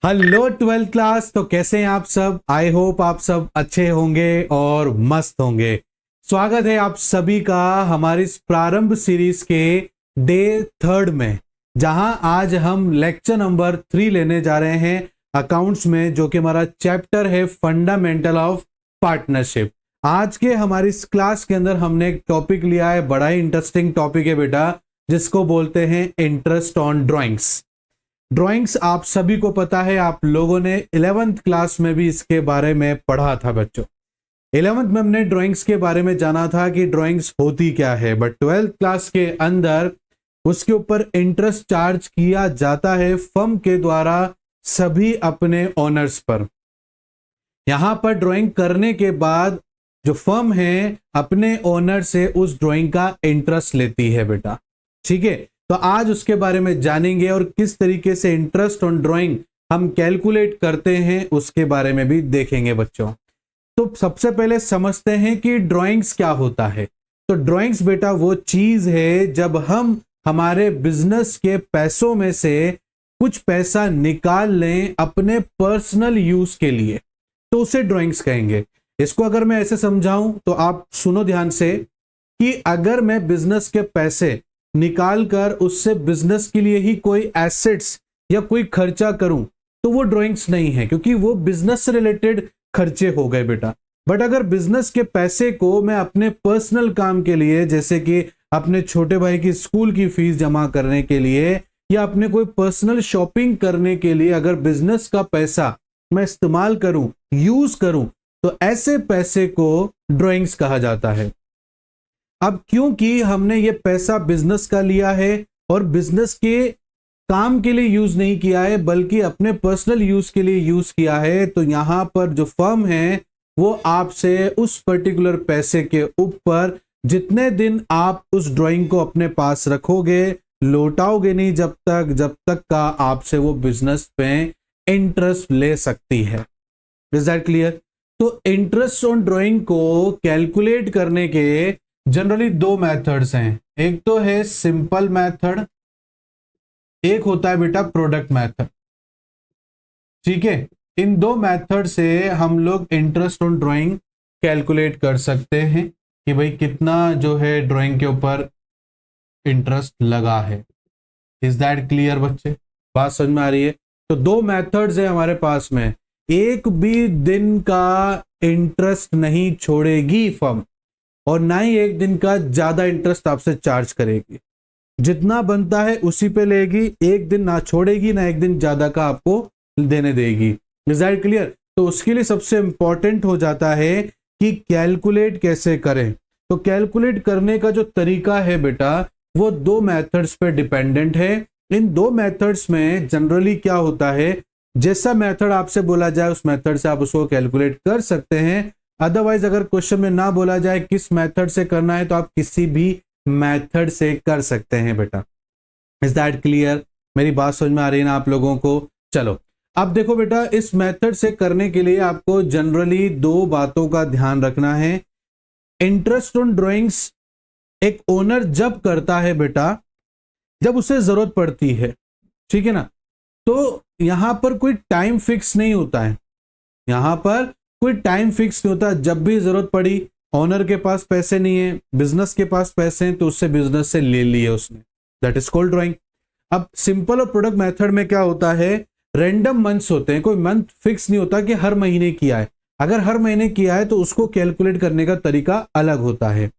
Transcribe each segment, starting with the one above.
Hello twelfth class. तो कैसे हैं आप सब? आई होप आप सब अच्छे होंगे और मस्त होंगे। स्वागत है आप सभी का हमारी इस प्रारंभ सीरीज के डे 3 में, जहां आज हम लेक्चर नंबर 3 लेने जा रहे हैं अकाउंट्स में, जो कि हमारा चैप्टर है फंडामेंटल ऑफ पार्टनरशिप। आज के हमारी इस क्लास के अंदर हमने एक टॉपिक लिया है, बड़ा ही इंटरेस्टिंग टॉपिक है बेटा, जिसको बोलते हैं इंटरेस्ट ऑन ड्राइंग्स। ड्राइंग्स आप सभी को पता है, आप लोगों ने 11th क्लास में भी इसके बारे में पढ़ा था बच्चों। 11th में हमने ड्राइंग्स के बारे में जाना था कि ड्राइंग्स होती क्या है, बट 12th क्लास के अंदर उसके ऊपर इंटरेस्ट चार्ज किया जाता है फर्म के द्वारा सभी अपने ओनर्स पर। यहां पर ड्राइंग करने के बाद जो फर्म है अपने ओनर से उस ड्राइंग का इंटरेस्ट लेती है बेटा। ठीक है, तो आज उसके बारे में जानेंगे और किस तरीके से इंटरेस्ट ऑन ड्राइंग हम कैलकुलेट करते हैं उसके बारे में भी देखेंगे बच्चों। तो सबसे पहले समझते हैं कि ड्राइंग्स क्या होता है। तो ड्राइंग्स बेटा वो चीज है जब हम हमारे बिजनेस के पैसों में से कुछ पैसा निकाल लें अपने पर्सनल यूज के लिए, तो उसे ड्राइंग्स कहेंगे। इसको अगर मैं ऐसे समझाऊं तो आप सुनो ध्यान से कि अगर मैं बिजनेस के पैसे निकाल कर उससे बिजनेस के लिए ही कोई एसेट्स या कोई खर्चा करूं तो वो ड्राइंग्स नहीं है, क्योंकि वो बिजनेस से रिलेटेड खर्चे हो गए बेटा। बट अगर बिजनेस के पैसे को मैं अपने पर्सनल काम के लिए, जैसे कि अपने छोटे भाई की स्कूल की फीस जमा करने के लिए या अपने कोई पर्सनल शॉपिंग करने के लिए अगर बिजनेस का पैसा मैं इस्तेमाल करूं, यूज करूं, तो ऐसे पैसे को ड्राइंग्स कहा जाता है। अब क्योंकि हमने ये पैसा बिजनेस का लिया है और बिजनेस के काम के लिए यूज नहीं किया है बल्कि अपने पर्सनल यूज के लिए यूज किया है, तो यहां पर जो फर्म है वो आपसे उस पर्टिकुलर पैसे के ऊपर जितने दिन आप उस ड्राइंग को अपने पास रखोगे, लौटाओगे नहीं जब तक का आपसे वो बिजनेस पे इंटरेस्ट ले सकती है। Is that clear? तो इंटरेस्ट ऑन ड्राइंग को कैलकुलेट करने के जनरली दो मेथड्स हैं। एक तो है सिंपल मेथड, एक होता है बेटा प्रोडक्ट मेथड। ठीक है, इन दो मेथड से हम लोग इंटरेस्ट ऑन ड्राइंग कैलकुलेट कर सकते हैं कि भाई कितना जो है ड्राइंग के ऊपर इंटरेस्ट लगा है। इज दैट क्लियर बच्चे? बात समझ में आ रही है? तो दो मेथड्स है हमारे पास में। एक भी दिन का इंटरेस्ट नहीं छोड़ेगी फर्म और ना ही एक दिन का ज्यादा इंटरेस्ट आपसे चार्ज करेगी। जितना बनता है उसी पे लेगी, एक दिन ना छोड़ेगी ना एक दिन ज्यादा का आपको देने देगी। Is that clear? तो उसके लिए सबसे इंपॉर्टेंट हो जाता है कि कैलकुलेट कैसे करें। तो कैलकुलेट करने का जो तरीका है बेटा वो दो मेथड्स पे डिपेंडेंट है। इन दो मेथड्स में जनरली क्या होता है, जैसा मेथड आपसे बोला जाए उस मेथड से आप उसको कैलकुलेट कर सकते हैं। अदरवाइज अगर क्वेश्चन में ना बोला जाए किस मेथड से करना है तो आप किसी भी मेथड से कर सकते हैं बेटा। Is that clear? मेरी बात समझ में आ रही है ना आप लोगों को? चलो अब देखो बेटा, इस मेथड से करने के लिए आपको जनरली दो बातों का ध्यान रखना है। इंटरेस्ट ऑन ड्राइंग्स एक ओनर जब करता है बेटा जब उसे जरूरत पड़ती है, ठीक है ना। तो यहां पर कोई टाइम फिक्स नहीं होता है, यहां पर कोई टाइम फिक्स नहीं होता। जब भी जरूरत पड़ी, ओनर के पास पैसे नहीं है, बिजनेस के पास पैसे हैं, तो उससे बिजनेस से ले लिए उसने, दैट इज कॉल्ड ड्राइंग। अब सिंपल और प्रोडक्ट मेथड में क्या होता है, रैंडम मंथ्स होते हैं, कोई मंथ फिक्स नहीं होता कि हर महीने किया है। अगर हर महीने किया है तो उसको कैलकुलेट करने का तरीका अलग होता है।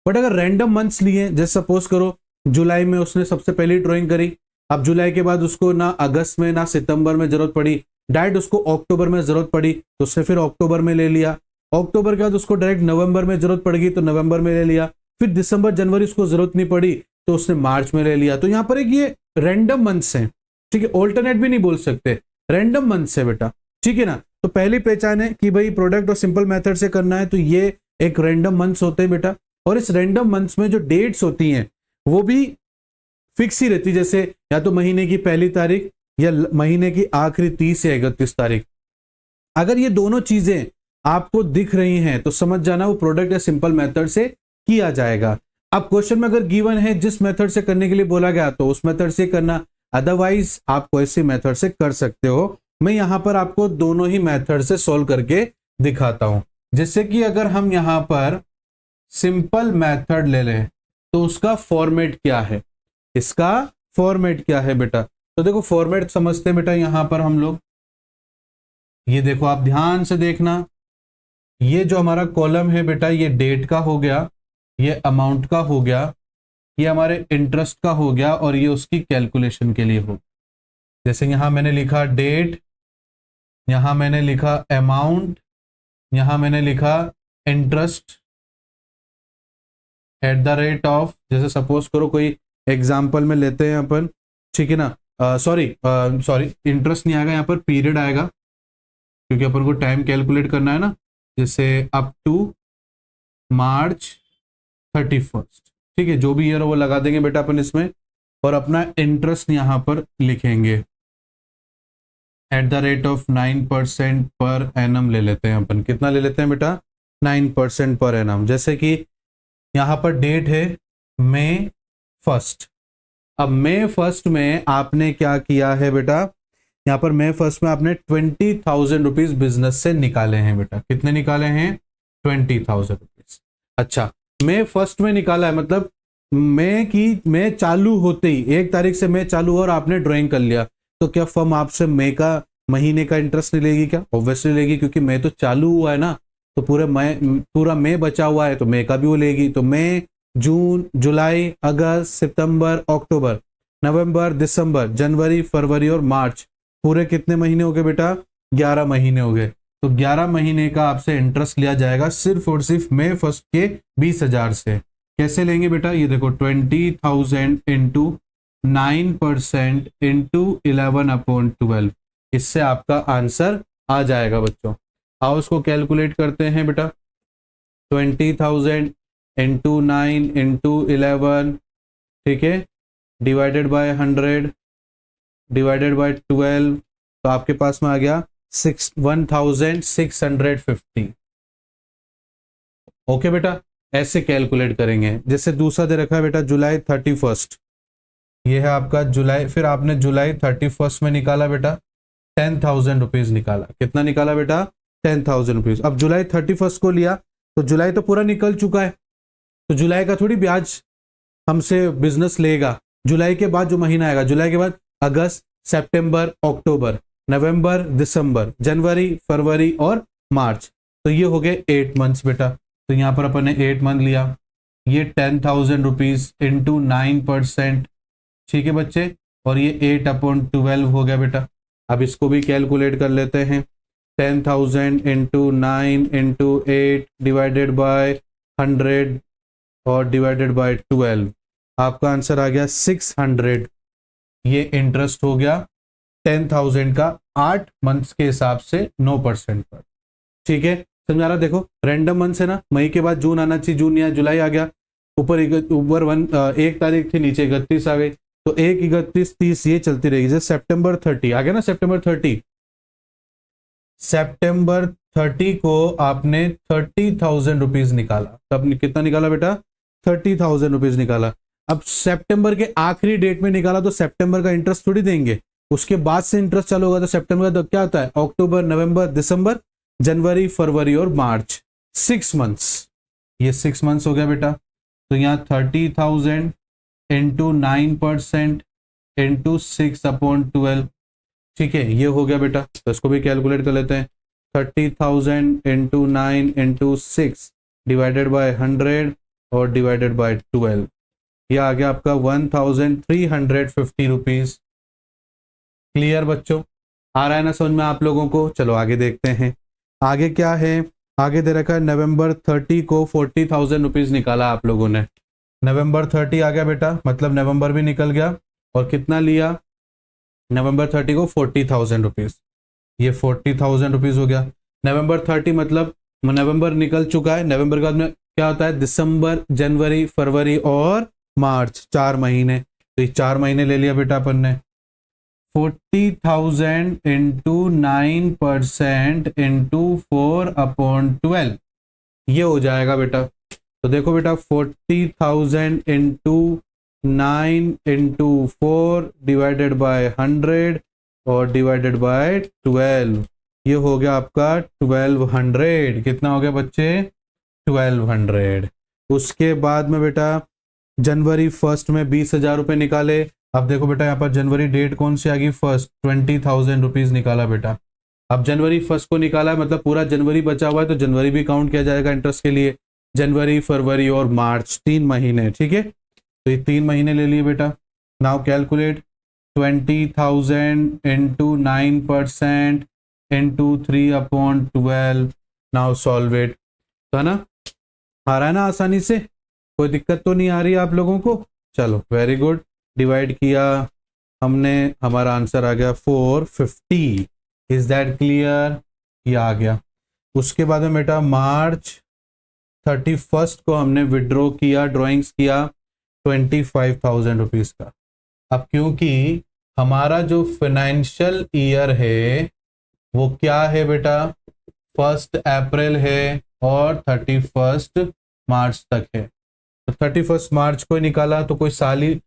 बट अगर रैंडम मंथ्स लिए, जैसे सपोज करो जुलाई में उसने सबसे पहली ड्राइंग करी, अब जुलाई के बाद उसको ना अगस्त में ना सितंबर में जरूरत पड़ी, डायरेक्ट उसको अक्टूबर में जरूरत पड़ी तो उसने फिर अक्टूबर में ले लिया। अक्टूबर के बाद उसको डायरेक्ट नवंबर में जरूरत पड़ेगी तो नवंबर में ले लिया। फिर दिसंबर जनवरी उसको जरूरत नहीं पड़ी तो उसने मार्च में ले लिया। तो यहाँ पर एक ये रैंडम मंथ्स हैं, ठीक है, ऑल्टरनेट भी नहीं बोल सकते, रैंडम मंथ्स है बेटा, ठीक है ना। तो पहली पहचान है कि भाई प्रोडक्ट और सिंपल मेथड से करना है तो ये एक रैंडम मंथ्स होते हैं बेटा। और इस रैंडम मंथ्स में जो डेट्स होती हैं वो भी फिक्स ही रहती, जैसे या तो महीने की पहली तारीख या महीने की आखिरी 30 या 31 तारीख। अगर ये दोनों चीजें आपको दिख रही हैं तो समझ जाना वो प्रोडक्ट या सिंपल मेथड से किया जाएगा। अब क्वेश्चन में अगर गिवन है जिस मेथड से करने के लिए बोला गया तो उस मेथड से करना, अदरवाइज आप कोई सी मेथड से कर सकते हो। मैं यहाँ पर आपको दोनों ही मेथड से सॉल्व करके दिखाता हूं। जैसे कि अगर हम यहाँ पर सिंपल मेथड ले लें तो उसका फॉर्मेट क्या है, इसका फॉर्मेट क्या है बेटा। तो देखो फॉर्मेट समझते हैं बेटा। यहां पर हम लोग ये देखो, आप ध्यान से देखना, ये जो हमारा कॉलम है बेटा, ये डेट का हो गया, ये अमाउंट का हो गया, ये हमारे इंटरेस्ट का हो गया, और ये उसकी कैलकुलेशन के लिए हो। जैसे यहां मैंने लिखा डेट, यहां मैंने लिखा अमाउंट, यहां मैंने लिखा interest at the rate of, जैसे सपोज करो कोई एग्जाम्पल में लेते हैं अपन, ठीक है ना, सॉरी इंटरेस्ट नहीं आएगा यहाँ पर, पीरियड आएगा, क्योंकि अपन को टाइम कैलकुलेट करना है ना। जैसे अप टू मार्च 31, ठीक है, जो भी ईयर वो लगा देंगे बेटा अपन इसमें, और अपना इंटरेस्ट यहाँ पर लिखेंगे at the rate of 9% per annum ले लेते हैं अपन। कितना ले लेते हैं बेटा? 9% पर एनम। जैसे कि यहाँ पर डेट है मई 1। अब मई 1 में आपने क्या किया है बेटा, यहाँ पर मई 1 में आपने 20,000 रुपीज बिजनेस से निकाले हैं बेटा। कितने निकाले हैं? 20,000 रुपीज। अच्छा, मई 1 में निकाला है, मतलब मई चालू होते ही 1 तारीख से मई चालू हो और आपने ड्राइंग कर लिया, तो क्या फर्म आपसे मई का महीने का इंटरेस्ट नहीं लेगी क्या? ऑब्वियसली लेगी, क्योंकि मई तो चालू हुआ है ना, तो पूरा मई बचा हुआ है, तो मई का भी वो लेगी। तो मई, जून, जुलाई, अगस्त, सितंबर, अक्टूबर, नवंबर, दिसंबर, जनवरी, फरवरी और मार्च, पूरे कितने महीने हो गए बेटा? 11 महीने हो गए। तो 11 महीने का आपसे इंटरेस्ट लिया जाएगा सिर्फ और सिर्फ मई 1 के 20,000 से। कैसे लेंगे बेटा? ये देखो, 20,000 इंटू 9% इंटू 11/12, इससे आपका आंसर आ जाएगा बच्चों। आओ उसको कैलकुलेट करते हैं बेटा। 20,000 इंटू 9 इंटू 11, ठीक है, डिवाइडेड बाय 100 डिवाइडेड बाय 12, तो आपके पास में आ गया 1650। ओके बेटा, ऐसे कैलकुलेट करेंगे। जैसे दूसरा दे रखा है बेटा जुलाई 31, ये है आपका जुलाई, फिर आपने जुलाई 31 में निकाला बेटा 10,000 रुपीज निकाला। कितना निकाला बेटा? 10,000 रुपीज। अब जुलाई 31 को लिया तो जुलाई तो पूरा निकल चुका है, तो जुलाई का थोड़ी ब्याज हमसे बिजनेस लेगा। जुलाई के बाद जो महीना आएगा, जुलाई के बाद अगस्त, सितंबर, अक्टूबर, नवंबर, दिसंबर, जनवरी, फरवरी और मार्च, तो ये हो गए 8 मंथ्स बेटा। तो यहाँ पर अपन ने 8 मंथ लिया, ये 10,000 रुपीज इंटू 9%, ठीक है बच्चे, और ये 8/12 हो गया बेटा। अब इसको भी कैलकुलेट कर लेते हैं। 10,000 इंटू 9 इंटू 8 डिवाइडेड बाय 100 और डिवाइडेड बाय 12, आपका आंसर आ गया 600। ये इंटरेस्ट हो गया 10,000 का 8 मंथ्स के हिसाब से 9% पर। ठीक है, समझा रहा? देखो रैंडम मंथ्स है ना, मई के बाद जून आना चाहिए, जून या जुलाई आ गया, ऊपर 1 तारीख थी, नीचे 31 आ गई, तो 1, 31, 30 ये चलती रहेगी। जैसे सितंबर 30 आ गया ना, सितंबर 30 को आपने 30,000 रुपीज निकाला। तब कितना निकाला बेटा? 30,000 रुपीज निकाला। अब सितंबर के आखिरी डेट में निकाला तो सितंबर का इंटरेस्ट थोड़ी देंगे, उसके बाद से इंटरेस्ट चालू होगा। तो सितंबर का क्या होता है? अक्टूबर, नवंबर, दिसंबर, जनवरी, फरवरी और मार्च, 6 मंथ्स। ये 6 मंथ्स हो गया बेटा। तो यहाँ 30,000 इंटू 9% इंटू 6/12, ठीक है, ये हो गया बेटा। तो इसको भी कैलकुलेट कर लेते हैं। 30,000 इंटू 9 इंटू 6 डिवाइडेड बाय 100 और डिवाइडेड बाय 12, ये आ गया आपका 1,350 रुपीज। क्लियर बच्चों? आ रहा है ना समझ में आप लोगों को? चलो आगे देखते हैं। आगे क्या है? आगे दे रखा है नवंबर 30 को 40,000 रुपीज निकाला आप लोगों ने। नवंबर 30 आ गया बेटा, मतलब नवंबर भी निकल गया। और कितना लिया? नवंबर 30 को 40,000 रुपीज, ये 40,000 रुपीज हो गया। नवंबर 30 मतलब नवंबर निकल चुका है। नवंबर के बाद में क्या होता है? दिसंबर, जनवरी, फरवरी और मार्च, 4 महीने। तो ये 4 महीने ले लिया बेटा अपन ने। 40,000 इंटू 9% इंटू 4/12, ये हो जाएगा बेटा। तो देखो बेटा, 40,000 इंटू 9 इंटू 4 डिवाइडेड बाय 100 और डिवाइडेड बाय 12, ये हो गया आपका 1200। कितना हो गया बच्चे? 1200। उसके बाद में बेटा जनवरी फर्स्ट में 20,000 रुपये निकाले। अब देखो बेटा यहाँ पर जनवरी डेट कौन सी आ गई? फर्स्ट। 20,000 रुपीज निकाला बेटा। अब जनवरी फर्स्ट को निकाला है, मतलब पूरा जनवरी बचा हुआ है, तो जनवरी भी काउंट किया जाएगा इंटरेस्ट के लिए। जनवरी, फरवरी और मार्च 3 महीने, ठीक है। तो ये 3 महीने ले लिए बेटा। Now calculate 20,000 into 9% into 3/12। Now solve it. तो है ना, आ रहा है ना आसानी से? कोई दिक्कत तो नहीं आ रही आप लोगों को? चलो वेरी गुड। डिवाइड किया हमने, हमारा आंसर आ गया 450। Is that clear? ये आ गया। उसके बाद में बेटा मार्च 31 को हमने विड्रॉ किया, ड्राइंग्स किया 25,000 रुपीज का। अब क्योंकि हमारा जो फाइनेंशियल ईयर है वो क्या है बेटा? 1 अप्रैल है और 31 मार्च तक है। तो 31 मार्च को निकाला तो कोई साल ही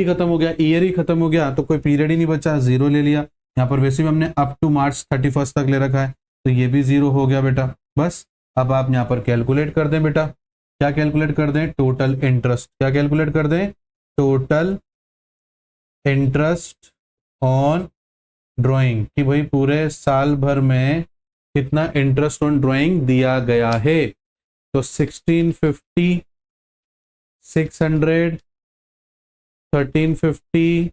खत्म हो गया, ईयर ही खत्म हो गया, तो कोई पीरियड ही नहीं बचा, जीरो ले लिया। यहाँ पर वैसे भी हमने अप टू मार्च 31 तक ले रखा है, तो ये भी जीरो हो गया बेटा। बस अब आप यहाँ पर कैलकुलेट कर दें बेटा। क्या कैलकुलेट कर दें? Total interest. क्या कैलकुलेट कर दें? टोटल इंटरेस्ट ऑन ड्राइंग, कि भाई पूरे साल भर में कितना इंटरेस्ट ऑन ड्राइंग दिया गया है। तो 1650, 600, 1350,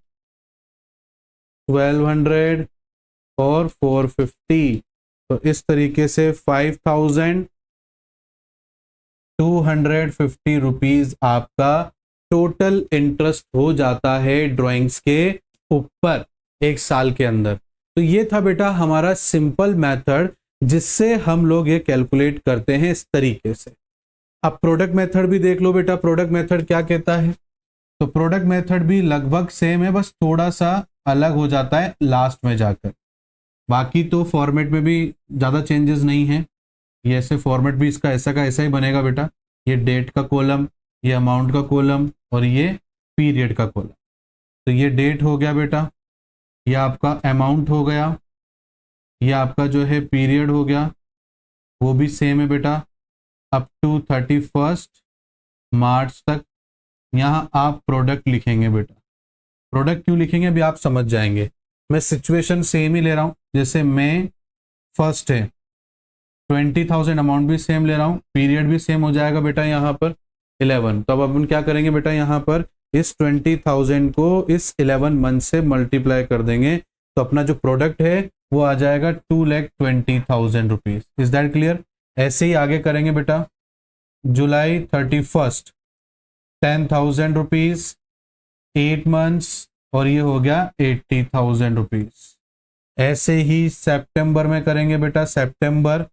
1200 और 450। तो इस तरीके से 5,250 रुपीज आपका टोटल इंटरेस्ट हो जाता है ड्राइंग्स के ऊपर एक साल के अंदर। तो ये था बेटा हमारा सिंपल मेथड जिससे हम लोग ये कैलकुलेट करते हैं इस तरीके से। अब प्रोडक्ट मेथड भी देख लो बेटा। प्रोडक्ट मेथड क्या कहता है? तो प्रोडक्ट मेथड भी लगभग सेम है, बस थोड़ा सा अलग हो जाता है लास्ट में जाकर। बाकी तो फॉर्मेट में भी ज़्यादा चेंजेस नहीं है। ये ऐसे फॉर्मेट भी इसका ऐसा का ऐसा ही बनेगा बेटा। ये डेट का कॉलम, ये अमाउंट का कॉलम और ये पीरियड का कॉलम। तो ये डेट हो गया बेटा, ये आपका अमाउंट हो गया, ये आपका जो है पीरियड हो गया, वो भी सेम है बेटा अप टू 31 मार्च तक। यहाँ आप प्रोडक्ट लिखेंगे बेटा। प्रोडक्ट क्यों लिखेंगे अभी आप समझ जाएंगे। मैं सिचुएशन सेम ही ले रहा हूँ, जैसे मई फर्स्ट है, 20,000 अमाउंट भी सेम ले रहा हूँ, पीरियड भी सेम हो जाएगा बेटा यहाँ पर 11। तो अब अपन क्या करेंगे बेटा, यहाँ पर इस 20,000 को इस 11 मंथ से मल्टीप्लाई कर देंगे, तो अपना जो प्रोडक्ट है वो आ जाएगा 2,20,000 रुपीज। Is that clear? ऐसे ही आगे करेंगे बेटा। जुलाई 31 10,000 रुपीज, 8 मंथ्स और ये हो गया 80,000 रुपीज। ऐसे ही सितंबर में करेंगे बेटा। सितंबर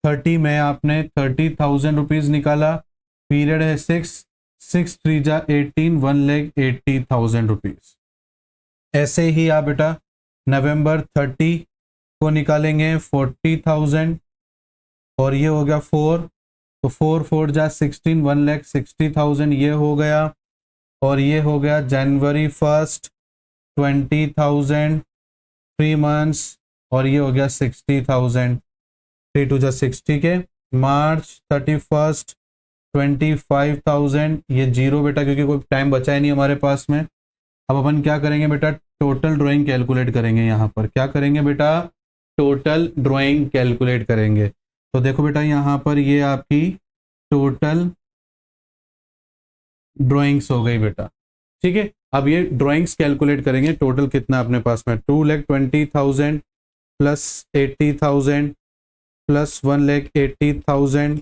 30 में आपने 30,000 रुपीज निकाला, पीरियड है 6 3 जा 18, 1,80,000 रुपीज। ऐसे ही आप बेटा नवंबर 30 को निकालेंगे 40,000 और ये हो गया 4, तो 4 4 जा 16, 1,60,000 ये हो गया। और ये हो गया जनवरी 1 20,000, 3 मंथ्स और ये हो गया 60,000, 3 2 जा 60 के। मार्च 31 25,000, ये जीरो बेटा क्योंकि कोई टाइम बचा ही नहीं हमारे पास में। अब अपन क्या करेंगे बेटा, टोटल ड्राइंग कैलकुलेट करेंगे। यहाँ पर क्या करेंगे बेटा, टोटल ड्राइंग कैलकुलेट करेंगे। तो देखो बेटा यहाँ पर ये आपकी टोटल ड्राइंग्स हो गई बेटा, ठीक है। अब ये ड्राइंग्स कैलकुलेट करेंगे, टोटल कितना अपने पास में 2,20,000 प्लस 80,000 प्लस 1,80,000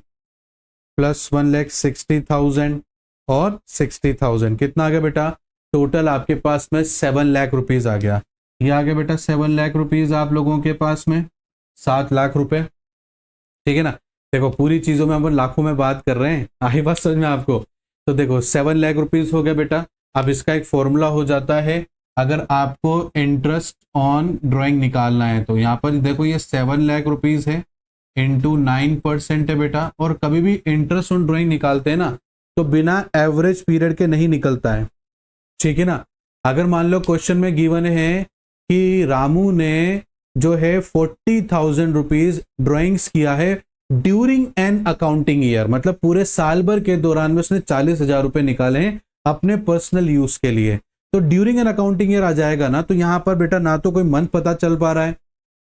प्लस 1,60,000 और 60,000, कितना आ गया बेटा, टोटल आपके पास में 7 लाख रुपीज आ गया। ये आ गया बेटा 7 लाख रुपीज आप लोगों के पास में, 7 लाख रुपए, ठीक है ना। देखो पूरी चीजों में हम लाखों में बात कर रहे हैं, आई बात समझ में आपको। तो देखो 7 लाख रुपीज हो गया बेटा। अब इसका एक फॉर्मूला हो जाता है, अगर आपको इंटरेस्ट ऑन ड्राइंग निकालना है तो यहाँ पर देखो ये 7 लाख रुपीज है इंटू 9% है बेटा। और कभी भी इंटरेस्ट ऑन ड्राइंग निकालते हैं ना तो बिना एवरेज पीरियड के नहीं निकलता है, ठीक है ना। अगर मान लो क्वेश्चन में गिवन है कि रामू ने जो है 40,000 रुपीज ड्रॉइंग्स किया है ड्यूरिंग एन अकाउंटिंग ईयर, मतलब पूरे साल भर के दौरान में उसने 40,000 रुपए निकाले हैं अपने पर्सनल यूज के लिए। तो ड्यूरिंग एन अकाउंटिंग ईयर आ जाएगा ना, तो यहां पर बेटा ना तो कोई मंथ पता चल पा रहा है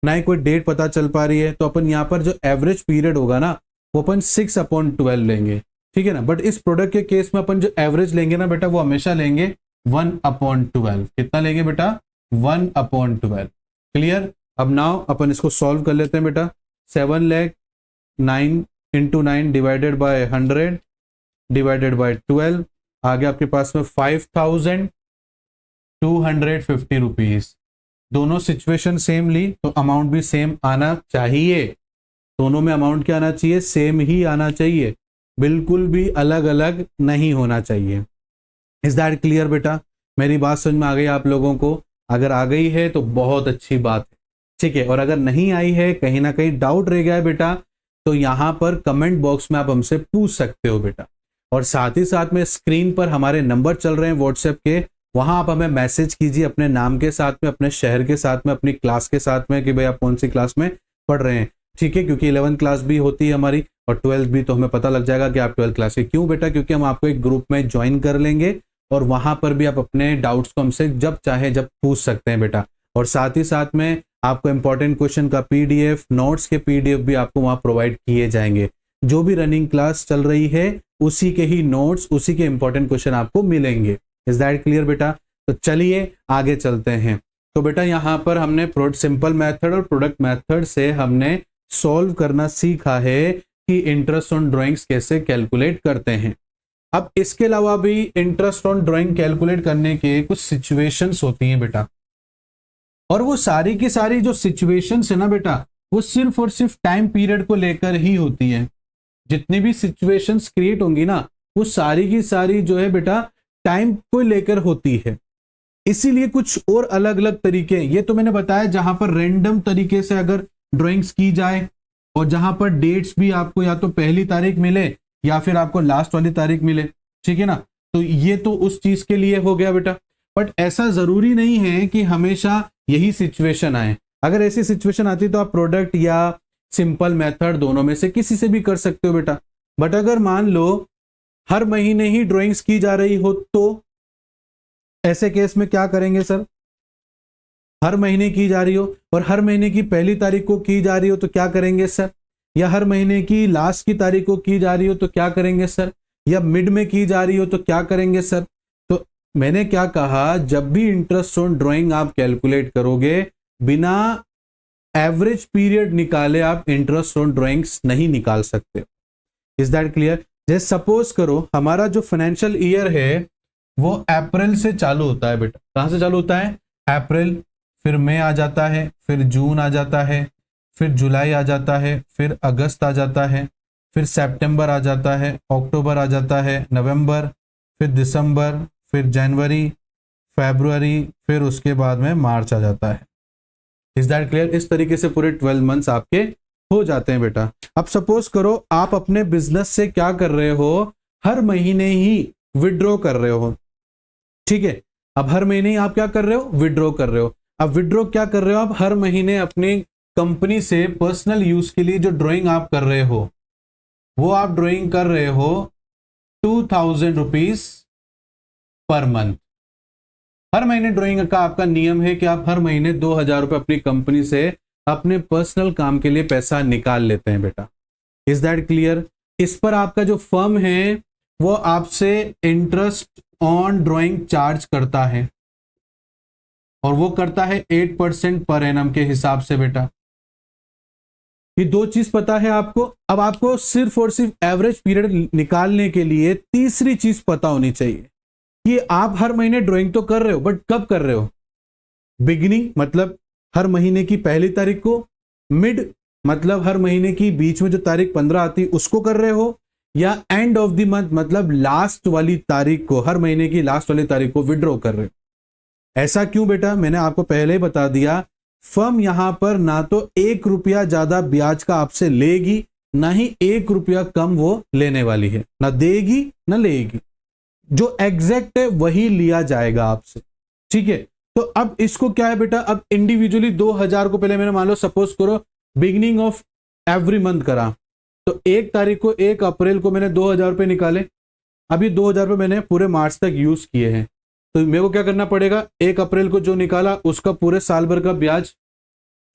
ना ही कोई डेट पता चल पा रही है, तो अपन यहाँ पर जो एवरेज पीरियड होगा ना वो अपन 6/12 लेंगे, ठीक है ना। बट इस प्रोडक्ट के केस में अपन जो एवरेज लेंगे ना बेटा वो हमेशा लेंगे 1/12। कितना लेंगे बेटा? 1/12। क्लियर? अब नाउ अपन इसको सॉल्व कर लेते हैं बेटा। 7 lakh 9 × 9 divided by 100 divided by 12, आगे आपके पास में 5,250 रुपीज। दोनों सिचुएशन सेम ली तो अमाउंट भी सेम आना चाहिए, दोनों में अमाउंट क्या आना चाहिए? सेम ही आना चाहिए, बिल्कुल भी अलग अलग नहीं होना चाहिए। इज दैट क्लियर बेटा? मेरी बात समझ में आ गई आप लोगों को? अगर आ गई है तो बहुत अच्छी बात है, ठीक है। और अगर नहीं आई है, कहीं ना कहीं डाउट रह गया है बेटा, तो यहां पर कमेंट बॉक्स में आप हमसे पूछ सकते हो बेटा। और साथ ही साथ में स्क्रीन पर हमारे नंबर चल रहे हैं व्हाट्सएप के, वहां आप हमें मैसेज कीजिए अपने नाम के साथ में, अपने शहर के साथ में, अपनी क्लास के साथ में कि भाई आप कौन सी क्लास में पढ़ रहे हैं, ठीक है। क्योंकि 11th क्लास भी होती है हमारी और 12th भी, तो हमें पता लग जाएगा कि आप 12th क्लास के। क्यों बेटा? क्योंकि हम आपको एक ग्रुप में ज्वाइन कर लेंगे और वहां पर भी आप अपने डाउट्स को हमसे जब चाहे जब पूछ सकते हैं बेटा। और साथ ही साथ में आपको इंपॉर्टेंट क्वेश्चन का पीडीएफ, नोट्स के पीडीएफ भी आपको वहां प्रोवाइड किए जाएंगे। जो भी रनिंग क्लास चल रही है उसी के ही नोट्स, उसी के इंपॉर्टेंट क्वेश्चन आपको मिलेंगे। इज दैट क्लियर बेटा? तो चलिए आगे चलते हैं। तो बेटा यहाँ पर हमने सिंपल मेथड और प्रोडक्ट मेथड से हमने सॉल्व करना सीखा है कि इंटरेस्ट ऑन ड्राइंग्स कैसे कैलकुलेट करते हैं। अब इसके अलावा भी इंटरेस्ट ऑन ड्राइंग कैलकुलेट करने के कुछ सिचुएशंस होती हैं बेटा, और वो सारी की सारी जो सिचुएशंस है ना बेटा, वो सिर्फ और सिर्फ टाइम पीरियड को लेकर ही होती है। जितनी भी सिचुएशंस क्रिएट होंगी ना, वो सारी की सारी जो है बेटा टाइम को लेकर होती है। इसीलिए कुछ और अलग अलग तरीके, ये तो मैंने बताया जहां पर रैंडम तरीके से अगर ड्राइंग्स की जाए और जहां पर डेट्स भी आपको या तो पहली तारीख मिले या फिर आपको लास्ट वाली तारीख मिले, ठीक है ना। तो ये तो उस चीज के लिए हो गया बेटा। बट ऐसा जरूरी नहीं है कि हमेशा यही सिचुएशन आए। अगर ऐसी सिचुएशन आती तो आप प्रोडक्ट या सिंपल मेथड दोनों में से किसी से भी कर सकते हो बेटा। बट अगर मान लो हर महीने ही ड्राइंग्स की जा रही हो, तो ऐसे केस में क्या करेंगे सर? हर महीने की जा रही हो और हर महीने की पहली तारीख को की जा रही हो तो क्या करेंगे सर? या हर महीने की लास्ट की तारीख को की जा रही हो तो क्या करेंगे सर? या मिड में की जा रही हो तो क्या करेंगे सर? तो मैंने क्या कहा, जब भी इंटरेस्ट ऑन ड्राइंग आप कैलकुलेट करोगे, बिना एवरेज पीरियड निकाले आप इंटरेस्ट ऑन ड्राइंग्स नहीं निकाल सकते। Is that clear? जैसे सपोज करो हमारा जो फाइनेंशियल ईयर है वो अप्रैल से चालू होता है बेटा। कहां से चालू होता है? अप्रैल, फिर मई आ जाता है, फिर जून आ जाता है, फिर जुलाई आ जाता है, फिर अगस्त आ जाता है, फिर सितंबर आ जाता है, अक्टूबर आ जाता है, नवंबर, फिर दिसंबर, फिर जनवरी, फरवरी, फिर उसके बाद में मार्च आ जाता है। Is that clear? इस तरीके से पूरे 12 मंथ्स आपके हो जाते हैं बेटा। अब सपोज करो आप अपने बिजनेस से क्या कर रहे हो, हर महीने ही विड्रॉ कर रहे हो, ठीक है। अब हर महीने ही आप क्या कर रहे हो? विड्रॉ कर रहे हो। अब विड्रॉ क्या कर रहे हो? आप हर महीने अपनी कंपनी से पर्सनल यूज के लिए जो ड्राइंग आप कर रहे हो, वो आप ड्राइंग कर रहे हो 2,000 रुपीज पर मंथ। हर महीने ड्राइंग का आपका नियम है कि आप हर महीने 2,000 रुपए अपनी कंपनी से अपने पर्सनल काम के लिए पैसा निकाल लेते हैं बेटा। Is that clear? इस पर आपका जो फर्म है वो आपसे इंटरेस्ट ऑन ड्राइंग चार्ज करता है और वो करता है 8% पर एनम के हिसाब से बेटा। ये दो चीज पता है आपको। अब आपको सिर्फ और सिर्फ एवरेज पीरियड निकालने के लिए तीसरी चीज पता होनी चाहिए कि आप हर महीने ड्राइंग तो कर रहे हो, बट कब कर रहे हो? बिगिनिंग मतलब हर महीने की पहली तारीख को, मिड मतलब हर महीने की बीच में जो तारीख 15 आती उसको कर रहे हो, या एंड ऑफ द मंथ मतलब लास्ट वाली तारीख को, हर महीने की लास्ट वाली तारीख को विड्रॉ कर रहे हो। ऐसा क्यों बेटा? मैंने आपको पहले ही बता दिया, फर्म यहां पर ना तो 1 रुपया ज्यादा ब्याज का आपसे लेगी, ना ही 1 रुपया कम वो लेने वाली है, ना देगी ना लेगी। जो एग्जैक्ट है वही लिया जाएगा आपसे, ठीक है। तो अब इसको क्या है बेटा, अब इंडिविजुअली 2000 को पहले मैंने मान लो सपोज करो बिगिनिंग ऑफ एवरी मंथ करा, तो 1 तारीख को 1 अप्रैल को मैंने 2000 रुपये निकाले। अभी 2000 रुपये मैंने पूरे मार्च तक यूज किए हैं, तो मेरे को क्या करना पड़ेगा, 1 अप्रैल को जो निकाला उसका पूरे साल भर का ब्याज,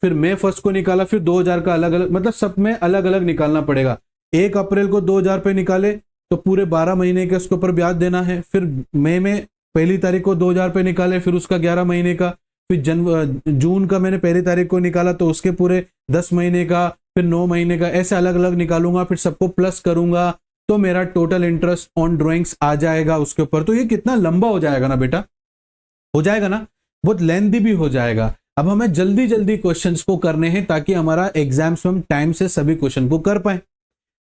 फिर मई 1 को निकाला, फिर 2000 का अलग अलग, मतलब सब में अलग अलग निकालना पड़ेगा। 1 अप्रैल को 2000 रुपये निकाले तो पूरे 12 महीने के उसके ऊपर ब्याज देना है। फिर मई में 1 तारीख को 2000 रुपये निकाले, फिर उसका 11 महीने का, फिर जून का मैंने 1 तारीख को निकाला तो उसके पूरे 10 महीने का, फिर 9 महीने का, ऐसे अलग अलग निकालूंगा, फिर सबको प्लस करूंगा तो मेरा टोटल इंटरेस्ट ऑन ड्रॉइंग्स आ जाएगा उसके ऊपर। तो ये कितना लंबा हो जाएगा ना बेटा, हो जाएगा ना, बहुत लेंथी भी हो जाएगा। अब हमें जल्दी जल्दी क्वेश्चंस को करने हैं ताकि हमारा एग्जाम्स में हम टाइम से सभी क्वेश्चन को कर पाए।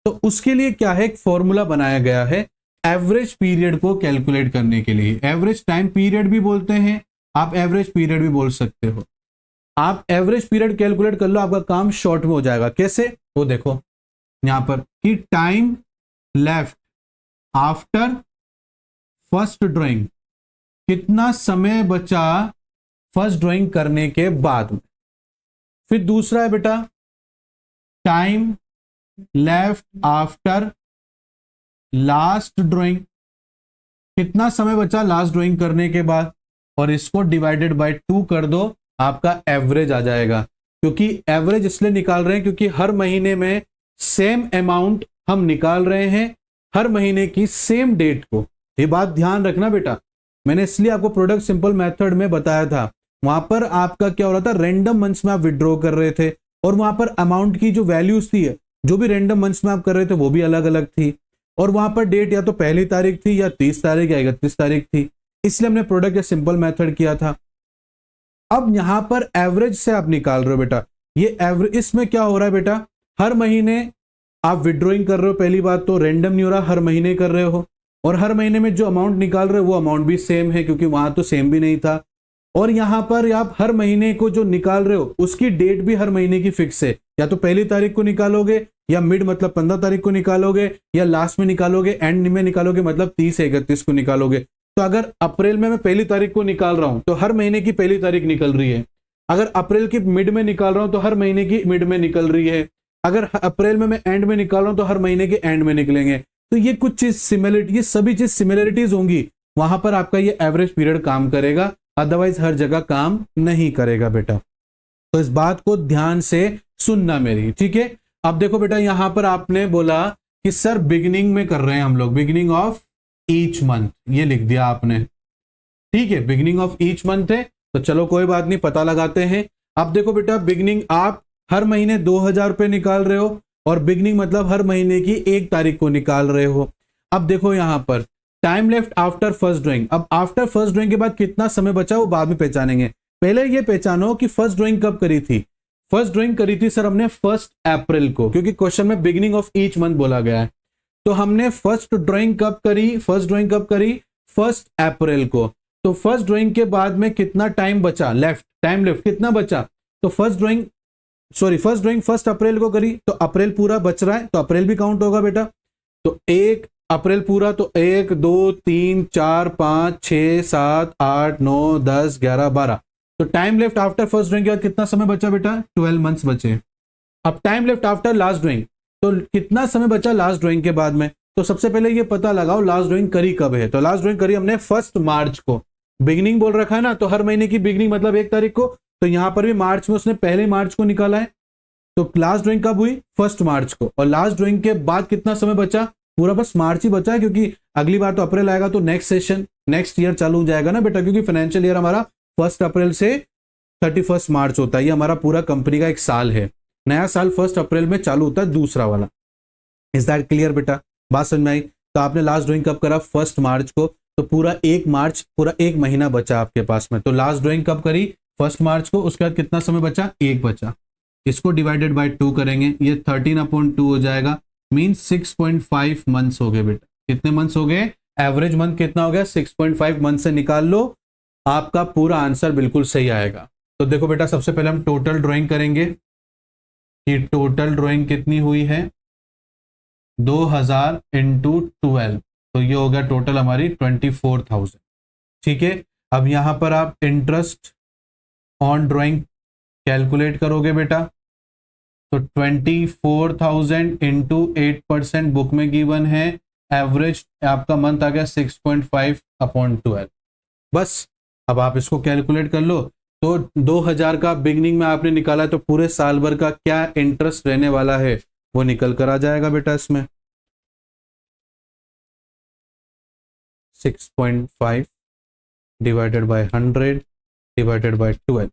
तो उसके लिए क्या है, एक फॉर्मूला बनाया गया है एवरेज पीरियड को कैलकुलेट करने के लिए। एवरेज टाइम पीरियड भी बोलते हैं, आप एवरेज पीरियड भी बोल सकते हो। आप एवरेज पीरियड कैलकुलेट कर लो, आपका काम शॉर्ट में हो जाएगा। कैसे, वो देखो यहां पर कि time left after first drawing, कितना समय बचा फर्स्ट ड्राइंग करने के बाद में। फिर दूसरा है बेटा time left after last drawing, कितना समय बचा लास्ट ड्राइंग करने के बाद, और इसको डिवाइडेड बाय 2 कर दो, आपका एवरेज आ जाएगा। क्योंकि एवरेज इसलिए निकाल रहे हैं क्योंकि हर महीने में सेम अमाउंट हम निकाल रहे हैं, हर महीने की सेम डेट को। ये बात ध्यान रखना बेटा, मैंने इसलिए आपको प्रोडक्ट सिंपल मेथड में बताया था। वहां पर आपका क्या हो रहा था, रैंडम मंथ्स में आप विड्रॉ कर रहे थे और वहां पर अमाउंट की जो वैल्यूज थी, जो भी रैंडम मंथ्स में आप कर रहे थे वो भी अलग अलग थी, और वहां पर डेट या तो 1 तारीख थी या 30 तारीख या 31 तारीख थी, इसलिए हमने प्रोडक्ट या सिंपल मेथड किया था। अब यहां पर एवरेज से आप निकाल रहे हो बेटा, ये एवरेज, इसमें क्या हो रहा है बेटा, हर महीने आप विड्रॉइंग कर रहे हो, पहली बात तो रैंडम नहीं हो रहा, हर महीने कर रहे हो, और हर महीने में जो अमाउंट निकाल रहे हो वो अमाउंट भी सेम है क्योंकि वहां तो सेम भी नहीं था। और यहां पर आप हर महीने को जो निकाल रहे हो उसकी डेट भी हर महीने की फिक्स है, या तो 1 तारीख को निकालोगे या मिड मतलब 15 तारीख को निकालोगे, या लास्ट में निकालोगे, एंड में निकालोगे मतलब 30 या 31 को निकालोगे। तो अगर अप्रैल में मैं 1 तारीख को निकाल रहा हूं तो हर महीने की 1 तारीख निकल रही है, अगर अप्रैल की मिड में निकाल रहा हूं तो हर महीने की मिड में निकल रही है, अगर अप्रैल में मैं एंड में निकाल रहा हूं तो हर महीने के एंड में निकलेंगे। तो ये कुछ चीज सिमिलरिटी, ये सभी चीज सिमिलरिटीज होंगी, वहां पर आपका ये एवरेज पीरियड काम करेगा, अदरवाइज हर जगह काम नहीं करेगा बेटा। तो इस बात को ध्यान से सुनना मेरी, ठीक है। अब देखो बेटा, यहां पर आपने बोला कि सर बिगिनिंग में कर रहे हैं हम लोग, बिगिनिंग ऑफ ईच मंथ, ये लिख दिया आपने, ठीक है, बिगिनिंग ऑफ ईच मंथ है, तो चलो कोई बात नहीं, पता लगाते हैं। अब देखो बेटा, बिगिनिंग आप हर महीने 2000 रुपये निकाल रहे हो, और बिगिनिंग मतलब हर महीने की 1 तारीख को निकाल रहे हो। अब देखो यहां पर time left after first drawing, अब आफ्टर फर्स्ट ड्राइंग के बाद कितना समय बचा वो बाद में पहचानेंगे, पहले ये पहचानो कि फर्स्ट ड्राइंग कब करी थी। फर्स्ट ड्राइंग करी थी सर हमने 1 अप्रैल को, क्योंकि क्वेश्चन में बिगिनिंग ऑफ ईच मंथ बोला गया है, तो हमने फर्स्ट ड्राइंग कब करी, फर्स्ट ड्राइंग कब करी 1 अप्रैल को। तो फर्स्ट ड्राइंग के बाद में कितना टाइम बचा लेफ्ट, टाइम लेफ्ट कितना बचा, तो फर्स्ट ड्राइंग 1 अप्रैल को करी, तो अप्रैल पूरा बच रहा है, तो अप्रैल भी काउंट होगा बेटा। तो 1 अप्रैल पूरा, तो 1 2 3 4 5 6 7 8 9 10 11 12, तो time left after first drawing के बाद कितना समय बचा बेटा, 12 मंथ्स बचे। अब time left after last drawing, तो कितना समय बचा लास्ट ड्राइंग के बाद में, तो सबसे पहले ये पता लगाओ लास्ट ड्राइंग करी कब है। तो लास्ट ड्राइंग करी हमने 1 मार्च को, बिगिनिंग बोल रखा है ना, तो हर महीने की बिगिनिंग मतलब 1 तारीख को, तो यहां पर भी मार्च में उसने पहले मार्च को निकाला है, तो लास्ट ड्राइंग कब हुई 1 मार्च को। और लास्ट ड्राइंग के बाद कितना समय बचा, पूरा बस मार्च ही बचा है, क्योंकि अगली बार तो अप्रैल आएगा, तो नेक्स्ट सेशन नेक्स्ट ईयर चालू हो जाएगा ना बेटा, क्योंकि फाइनेंशियल ईयर हमारा 1 अप्रैल से 31 मार्च होता है, ये हमारा पूरा कंपनी का एक साल है, नया साल 1 अप्रैल में चालू होता है दूसरा वाला। इज दैट क्लियर बेटा, बात समझ में आई। तो आपने लास्ट ड्राइंग कब करा 1 मार्च को, तो पूरा 1 मार्च, पूरा 1 महीना बचा आपके पास में, तो लास्ट ड्राइंग कब करी 1 मार्च को, उसके बाद कितना समय बचा 1 बचा, इसको डिवाइडेड बाय 2 करेंगे, ये 13/2 हो जाएगा, मीन 6.5 मंथ्स हो गए बेटा। कितने मंथ्स हो गए, एवरेज मंथ कितना हो गया 6.5 मंथ से निकाल लो, आपका पूरा आंसर बिल्कुल सही आएगा। तो देखो बेटा, सबसे पहले हम टोटल ड्राइंग करेंगे कि टोटल ड्राइंग कितनी हुई है 2000 × 12, तो ये हो गया टोटल हमारी 24,000, ठीक है। अब यहां पर आप इंटरेस्ट ऑन ड्राइंग कैलकुलेट करोगे बेटा, तो 24,000 इंटू 8% बुक में गिवन है, एवरेज आपका मंथ आ गया 6.5 अपॉन 12। बस अब आप इसको कैलकुलेट कर लो। तो 2000 का बिगनिंग में आपने निकाला, तो पूरे साल भर का क्या इंटरेस्ट रहने वाला है वो निकल कर आ जाएगा बेटा इसमें। 6.5 डिवाइडेड बाय 100 डिवाइडेड बाय 12,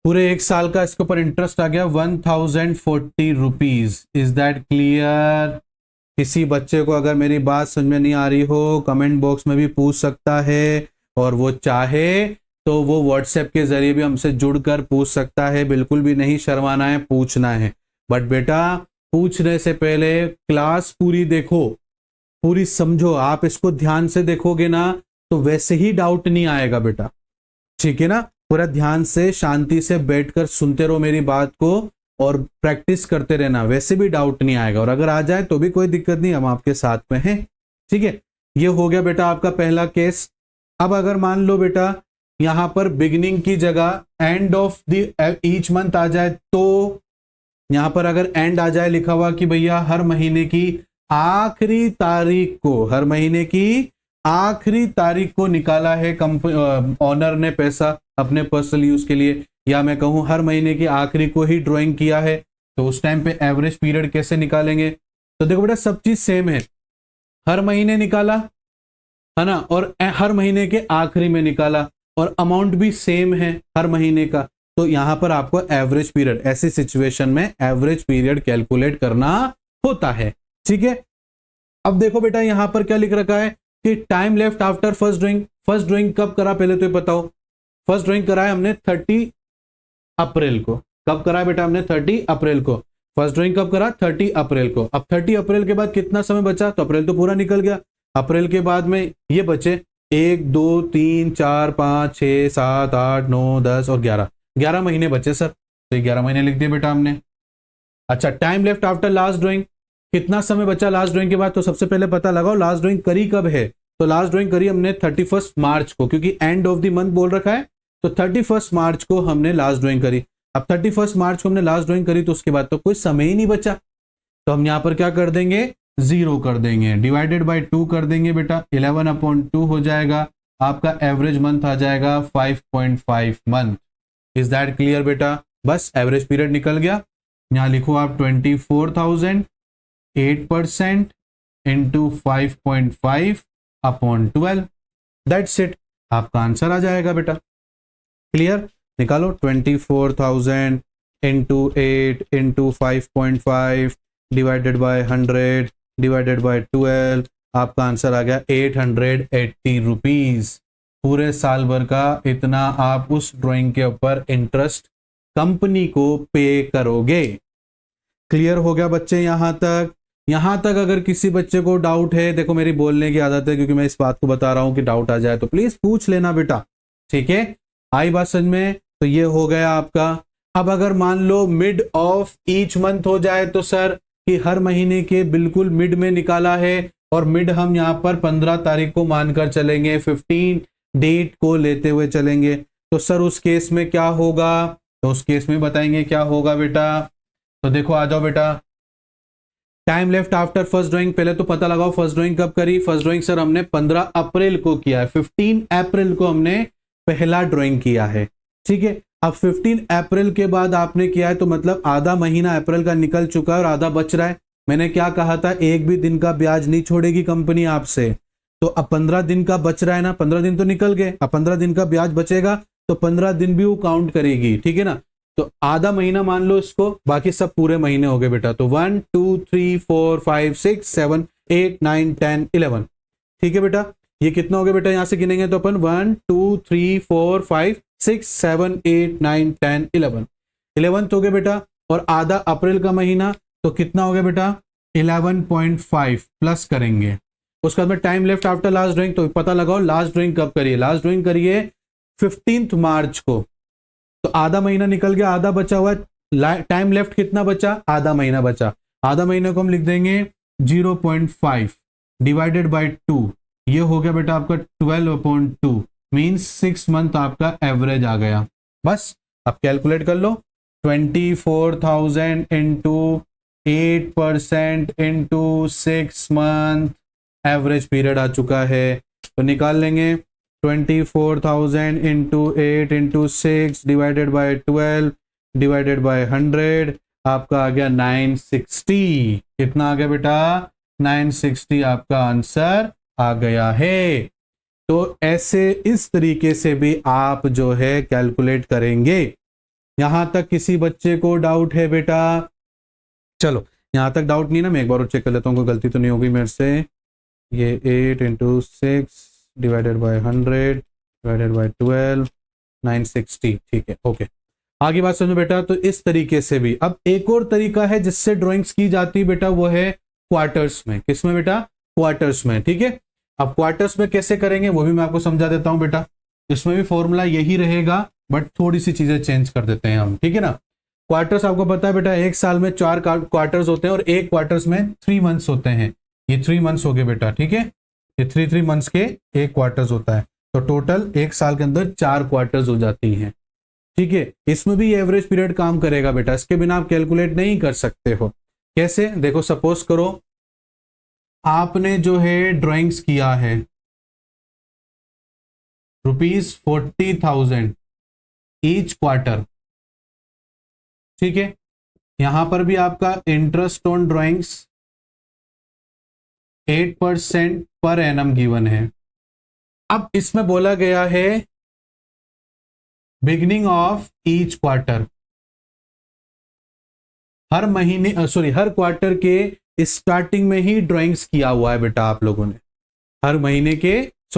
पूरे एक साल का इसके ऊपर इंटरेस्ट आ गया 1040 रुपीज। Is that clear? किसी बच्चे को अगर मेरी बात समझ में नहीं आ रही हो, कमेंट बॉक्स में भी पूछ सकता है, और वो चाहे तो वो व्हाट्सएप के जरिए भी हमसे जुड़कर पूछ सकता है। बिल्कुल भी नहीं शर्माना है, पूछना है। बट बेटा पूछने से पहले क्लास पूरी देखो, पूरी समझो। आप इसको ध्यान से देखोगे ना तो वैसे ही डाउट नहीं आएगा बेटा, ठीक है ना। पूरा ध्यान से शांति से बैठकर सुनते रहो मेरी बात को और प्रैक्टिस करते रहना, वैसे भी डाउट नहीं आएगा। और अगर आ जाए तो भी कोई दिक्कत नहीं, हम आपके साथ में हैं, ठीक है। ये हो गया बेटा आपका पहला केस। अब अगर मान लो बेटा यहां पर बिगिनिंग की जगह end of the each month आ जाए, तो यहां पर अगर एंड आ जाए लिखा हुआ कि भैया हर महीने की आखिरी तारीख को, हर महीने की आखिरी तारीख को निकाला है ऑनर ने पैसा अपने पर्सनल यूज के लिए, या मैं कहूं हर महीने की आखिरी को ही ड्राइंग किया है, तो उस टाइम पे एवरेज पीरियड कैसे निकालेंगे? तो देखो बेटा सब चीज सेम है, हर महीने निकाला है ना, और हर महीने के आखिरी में निकाला, और अमाउंट भी सेम है हर महीने का। तो यहां पर आपको एवरेज पीरियड, ऐसी सिचुएशन में एवरेज पीरियड कैलकुलेट करना होता है, ठीक है। अब देखो बेटा यहां पर क्या लिख रखा है कि time left after first drawing. First drawing कब करा पहले तो ये बताओ। फर्स्ट ड्राइंग करा है हमने 30 अप्रैल को। कब करा है बेटा हमने? 30 अप्रैल को। फर्स्ट ड्राइंग कब करा? 30 अप्रैल को। अब 30 अप्रैल के बाद कितना समय बचा? तो अप्रैल तो पूरा निकल गया। अप्रैल के बाद में ये बचे 1 2 3 4 5 6 7 8 9 10 और 11 महीने बचे सर। तो 11 महीने लिख दिए बेटा हमने। अच्छा, time left after last drawing, कितना समय बचा लास्ट ड्राइंग के बाद? तो सबसे पहले पता लगाओ लास्ट ड्राइंग करी कब है। तो लास्ट ड्राइंग करी हमने 31 मार्च को, क्योंकि एंड ऑफ द मंथ बोल रखा है, तो 31 मार्च को हमने लास्ट ड्राइंग करी। अब 31 मार्च को हमने लास्ट ड्राइंग करी, तो उसके बाद तो कोई समय ही नहीं बचा, तो हम यहां पर क्या कर देंगे? 0 कर देंगे, डिवाइडेड बाय 2 कर देंगे बेटा, 11/2 हो जाएगा। आपका एवरेज मंथ आ जाएगा 5.5 मंथ। इज दैट क्लियर बेटा? बस एवरेज पीरियड निकल गया। यहां लिखो आप 24,000 8% इंटू 5.5 अपॉन 12, दैट्स इट, आपका आंसर आ जाएगा बेटा। क्लियर? निकालो 24,000 into 8 into 5.5 divided by 100 divided by 12, आपका आंसर आ गया 880 रुपीज। पूरे साल भर का इतना आप उस ड्राइंग के ऊपर इंटरेस्ट कंपनी को पे करोगे। क्लियर हो गया बच्चे यहां तक? यहां तक अगर किसी बच्चे को डाउट है, देखो मेरी बोलने की आदत है क्योंकि मैं इस बात को बता रहा हूं कि डाउट आ जाए तो प्लीज पूछ लेना बेटा, ठीक है। आई बात समझ में? तो ये हो गया आपका। अब अगर मान लो मिड ऑफ ईच मंथ हो जाए, तो सर कि हर महीने के बिल्कुल मिड में निकाला है, और मिड हम यहां पर 15 तारीख को मानकर चलेंगे, 15 डेट को लेते हुए चलेंगे, तो सर उस केस में क्या होगा? तो उस केस में बताएंगे क्या होगा बेटा। तो देखो आ जाओ बेटा, time left after first drawing, पहले तो पता लगाओ फर्स्ट ड्राइंग कब करी। फर्स्ट ड्राइंग सर हमने 15 अप्रैल को किया है, 15 अप्रैल को हमने पहला ड्राइंग किया है, ठीक है। अब 15 अप्रैल के बाद आपने किया है, तो मतलब आधा महीना अप्रैल का निकल चुका है और आधा बच रहा है। मैंने क्या कहा था? एक भी दिन का ब्याज नहीं छोड़ेगी कंपनी आपसे। तो अब 15 दिन का बच रहा है ना, 15 दिन तो निकल गए, अब 15 दिन का ब्याज बचेगा, तो 15 दिन भी वो काउंट करेगी, ठीक है ना। तो आधा महीना मान लो इसको, बाकी सब पूरे महीने हो गए बेटा। तो 1 2 3 4 5 6 7 8 9 10 11, ठीक है बेटा। ये कितना हो गया बेटा? यहां से गिनेंगे तो अपन 1 2 3 4 5 6 7 8 9 10 11, 11th हो गया बेटा। और आधा अप्रैल का महीना, तो कितना हो गया बेटा? 11.5 प्लस करेंगे। उसके बाद में time left after last drawing, तो पता लगाओ लास्ट ड्राइंग कब करिए। लास्ट ड्राइंग करिए 15 मार्च को, तो आधा महीना निकल गया, आधा बचा हुआ है। टाइम लेफ्ट कितना बचा? आधा महीना बचा। आधा महीने को हम लिख देंगे 0.5 डिवाइडेड बाय 2, ये हो गया बेटा आपका 12/2, मीन्स 6 मंथ आपका एवरेज आ गया। बस अब कैलकुलेट कर लो, 24,000 into 8% into 6 month, average period आ चुका है। तो निकाल लेंगे 24,000 into 8 into 6 divided by 12 divided by 100, आपका आ गया 960। कितना आ गया बेटा? 960 आपका आंसर आ गया है। तो ऐसे इस तरीके से भी आप जो है कैलकुलेट करेंगे। यहां तक किसी बच्चे को डाउट है बेटा? चलो यहां तक डाउट नहीं ना, मैं एक बार और चेक कर लेता हूँ कोई गलती तो नहीं होगी मेरे से। ये 8 into 6 divided by 100 divided by 12, 960। ठीक है, ओके। आगे बात समझो बेटा। तो इस तरीके से भी अब एक और तरीका है जिससे ड्राइंग्स की जाती है बेटा, वो है क्वार्टर्स में। किसमें बेटा? क्वार्टर्स में। ठीक है, अब क्वार्टर्स में कैसे करेंगे वो भी मैं आपको समझा देता हूं बेटा। इसमें भी फॉर्मूला यही रहेगा बट थोड़ी सी चीजें चेंज कर देते हैं हम। ठीक है ना। क्वार्टर्स आपको पता है बेटा, एक साल में 4 क्वार्टर्स होते हैं और एक क्वार्टर्स में 3 मंथ्स होते हैं। ये 3 मंथ्स हो गए बेटा। ठीक है, ये 3 मंथ्स के एक क्वार्टर्स होता है, तो टोटल एक साल के अंदर 4 क्वार्टर्स हो जाती हैं। ठीक है, इसमें भी एवरेज पीरियड काम करेगा बेटा, इसके बिना आप कैलकुलेट नहीं कर सकते हो। कैसे? देखो, सपोज करो आपने जो है ड्राइंग्स किया है ₹40,000 ईच क्वार्टर। ठीक है, यहां पर भी आपका interest on drawings 8% per annum given है। अब इसमें बोला गया है बिगिनिंग ऑफ ईच क्वार्टर, हर महीने हर क्वार्टर के स्टार्टिंग में ही ड्राइंग्स किया हुआ है बेटा आप लोगों ने। हर महीने के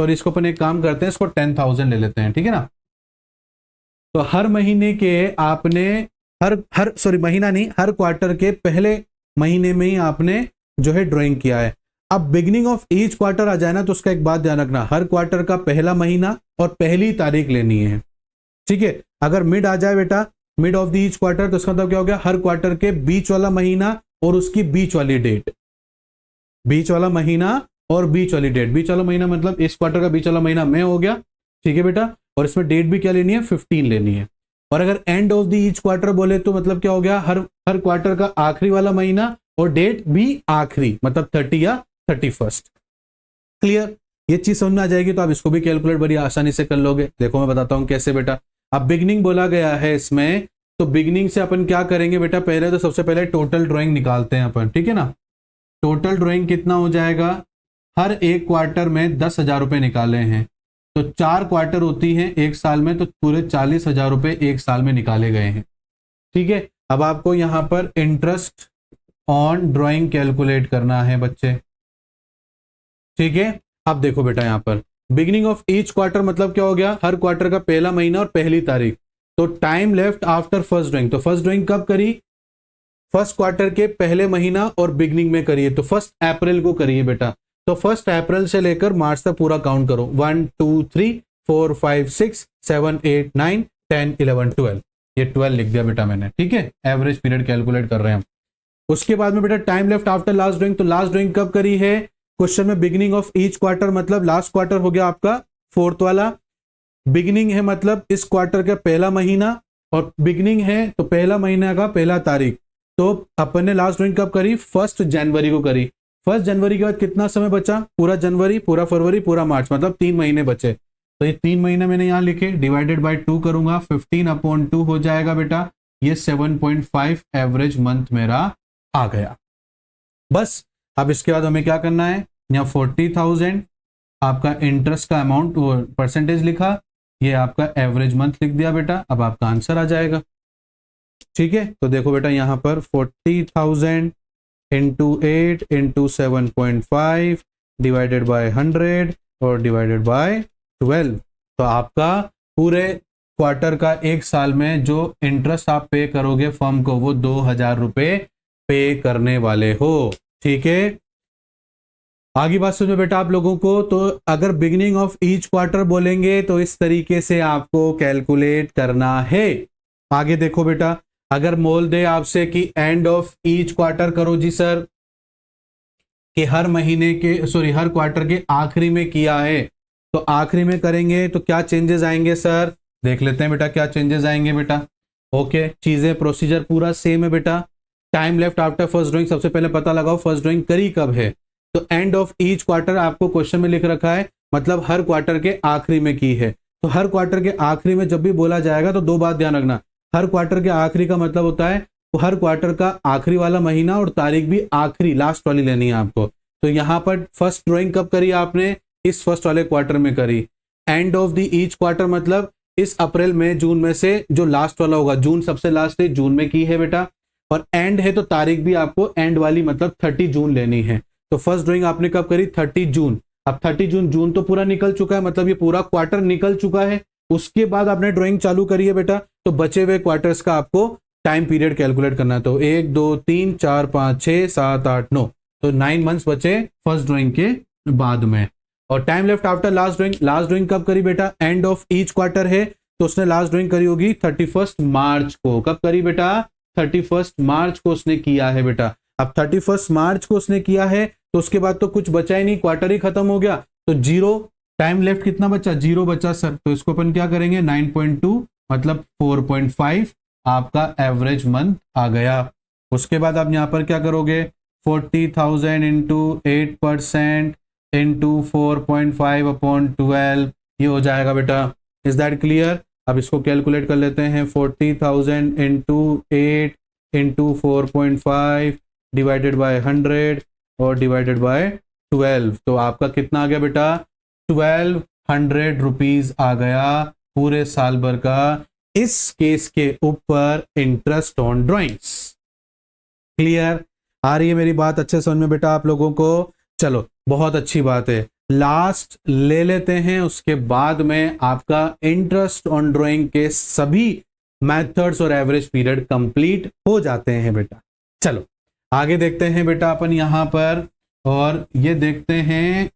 इसको अपन एक काम करते हैं, इसको 10,000 ले लेते हैं। ठीक है ना। तो हर महीने के आपने महीना नहीं, हर क्वार्टर के पहले महीने में ही आपने जो है ड्राइंग किया है। अब बिगिनिंग ऑफ ईच क्वार्टर आ जाए ना, तो उसका एक बात ध्यान रखना, हर क्वार्टर का पहला महीना और पहली तारीख लेनी है। ठीक है, अगर मिड आ जाए बेटा, mid of the each quarter, तो इसका मतलब क्या हो गया? हर क्वार्टर के बीच वाला महीना और उसकी बीच वाली डेट। बीच वाला महीना और बीच वाली डेट। बीच वाला महीना मतलब इस क्वार्टर का बीच वाला महीना मई हो गया। ठीक है बेटा, और इसमें डेट भी क्या लेनी है? 15 लेनी है। और अगर and of the each quarter बोले तो मतलब क्या हो गया? हर क्वार्टर का आखिरी वाला महीना और डेट भी आखिरी, मतलब 30 या 31। क्लियर? ये चीज समझ में आ जाएगी तो आप इसको भी कैलकुलेट बड़ी आसानी से कर लोगे। देखो मैं बताता हूं कैसे बेटा। अब बिगिनिंग बोला गया है इसमें, तो बिगिनिंग से अपन क्या करेंगे बेटा? पहले तो सबसे पहले टोटल ड्राइंग निकालते हैं अपन। ठीक है ना। टोटल ड्राइंग कितना हो जाएगा? हर एक क्वार्टर में 10,000 रुपए निकाले हैं, तो 4 क्वार्टर होती हैं एक साल में, तो पूरे 40,000 रुपए एक साल में निकाले गए हैं। ठीक है, अब आपको यहां पर इंटरेस्ट ऑन ड्राइंग कैलकुलेट करना है बच्चे। ठीक है, अब देखो बेटा यहां पर बिगिनिंग ऑफ ईच क्वार्टर मतलब क्या हो गया? हर क्वार्टर का पहला महीना और पहली तारीख। तो time left after first drawing, तो फर्स्ट ड्राइंग कब करी? फर्स्ट क्वार्टर के पहले महीना और बिगिनिंग में करिए, तो 1 अप्रैल को करिए बेटा। तो 1 अप्रैल से लेकर मार्च तक पूरा काउंट करो। 1 2 3 4 5 6 7 8 9 10 11 12, ये 12 लिख दिया बेटा मैंने। ठीक है, एवरेज पीरियड कैलकुलेट कर रहे हैं हम। उसके बाद में बेटा time left after last drawing, तो लास्ट ड्राइंग कब करी है? क्वेश्चन में बिगिनिंग ऑफ ईच क्वार्टर मतलब लास्ट क्वार्टर हो गया आपका 4th वाला। बिगिनिंग है मतलब इस क्वार्टर का पहला महीना, और बिगिनिंग है तो पहला महीना का पहला तारीख। तो अपन ने लास्ट ड्राइंग कब करी? 1 जनवरी को करी। 1 जनवरी के बाद कितना समय बचा? पूरा जनवरी, पूरा फरवरी, पूरा मार्च, मतलब 3 महीने बचे। तो ये 3 महीने मैंने यहां लिखे, डिवाइडेड बाय 2 करूंगा, 15/2 हो जाएगा बेटा। ये 7.5 एवरेज मंथ मेरा आ गया। बस अब इसके बाद हमें क्या करना है? यहाँ 40,000 आपका इंटरेस्ट का अमाउंट परसेंटेज लिखा, ये आपका एवरेज मंथ लिख दिया बेटा। अब आपका आंसर आ जाएगा। ठीक है, तो देखो बेटा यहां पर 40,000 इंटू 8 इंटू 7.5 डिवाइडेड बाय 100 और डिवाइडेड बाय 12, तो आपका पूरे क्वार्टर का एक साल में जो इंटरेस्ट आप पे करोगे फर्म को, वो 2,000 रुपए पे करने वाले हो। ठीक है, आगे बात सुनो बेटा आप लोगों को। तो अगर बिगिनिंग ऑफ ईच क्वार्टर बोलेंगे तो इस तरीके से आपको कैलकुलेट करना है। आगे देखो बेटा, अगर मोल दे आपसे कि एंड ऑफ ईच क्वार्टर करो जी सर, कि हर महीने के हर क्वार्टर के आखिरी में किया है, तो आखिरी में करेंगे तो क्या चेंजेस आएंगे सर, देख लेते हैं बेटा क्या चेंजेस आएंगे बेटा। ओके, चीजें प्रोसीजर पूरा सेम है बेटा। Time left after first drawing, सबसे पहले पता लगाओ फर्स्ट ड्राइंग करी कब है। तो एंड ऑफ ईच क्वार्टर आपको क्वेश्चन में लिख रखा है, मतलब हर क्वार्टर के आखिरी में की है। तो हर क्वार्टर के आखिरी में जब भी बोला जाएगा तो दो बात ध्यान रखना, हर क्वार्टर के आखिरी का मतलब होता है तो हर क्वार्टर का आखिरी वाला महीना और तारीख भी आखिरी लास्ट वाली लेनी है आपको। तो यहाँ पर फर्स्ट ड्राइंग कब करी आपने, इस फर्स्ट वाले क्वार्टर में करी। And of the each quarter मतलब इस अप्रैल में जून में से जो लास्ट वाला होगा, जून सबसे लास्ट है, जून में की है बेटा। और एंड है तो तारीख भी आपको एंड वाली मतलब 30 जून लेनी है। तो फर्स्ट ड्राइंग आपने कब करी, 30 जून। अब 30 जून, जून तो पूरा निकल चुका है, मतलब ये पूरा क्वार्टर निकल चुका है। उसके बाद आपने ड्राइंग चालू करी है बेटा, तो बचे हुए क्वार्टर्स का आपको टाइम पीरियड कैलकुलेट करना है। तो 1 2 3 4 5 6 7 8 9, तो 9 मंथ्स बचे फर्स्ट ड्राइंग के बाद में। और time left after last drawing, last drawing कब करी बेटा, एंड ऑफ ईच क्वार्टर है तो उसने लास्ट ड्राइंग करी होगी 31 मार्च को। कब करी बेटा, 31 मार्च को उसने किया है बेटा। अब 31 मार्च को उसने किया है तो उसके बाद तो कुछ बचा ही नहीं, क्वार्टर ही खत्म हो गया, तो जीरो। टाइम लेफ्ट कितना बचा, जीरो बचा सर। तो इसको अपन क्या करेंगे, 9.2 मतलब 4.5 आपका एवरेज मंथ आ गया। उसके बाद आप यहां पर क्या करोगे, 40,000 इंटू 8% इंटू 4.5 अपॉन 12, ये हो जाएगा बेटा। Is that clear. अब इसको कैलकुलेट कर लेते हैं, 40,000 इंटू 8 इंटू 4.5 डिवाइडेड बाय 100 और डिवाइडेड बाय 12, तो आपका कितना आ गया बेटा, 1200 रुपीज आ गया पूरे साल भर का इस केस के ऊपर इंटरेस्ट ऑन ड्राइंग्स। क्लियर, आ रही है मेरी बात अच्छे समझ में बेटा आप लोगों को। चलो बहुत अच्छी बात है, लास्ट ले लेते हैं, उसके बाद में आपका इंटरेस्ट ऑन ड्राइंग के सभी मेथड्स और एवरेज पीरियड कंप्लीट हो जाते हैं बेटा। चलो आगे देखते हैं बेटा अपन यहां पर, और ये देखते हैं।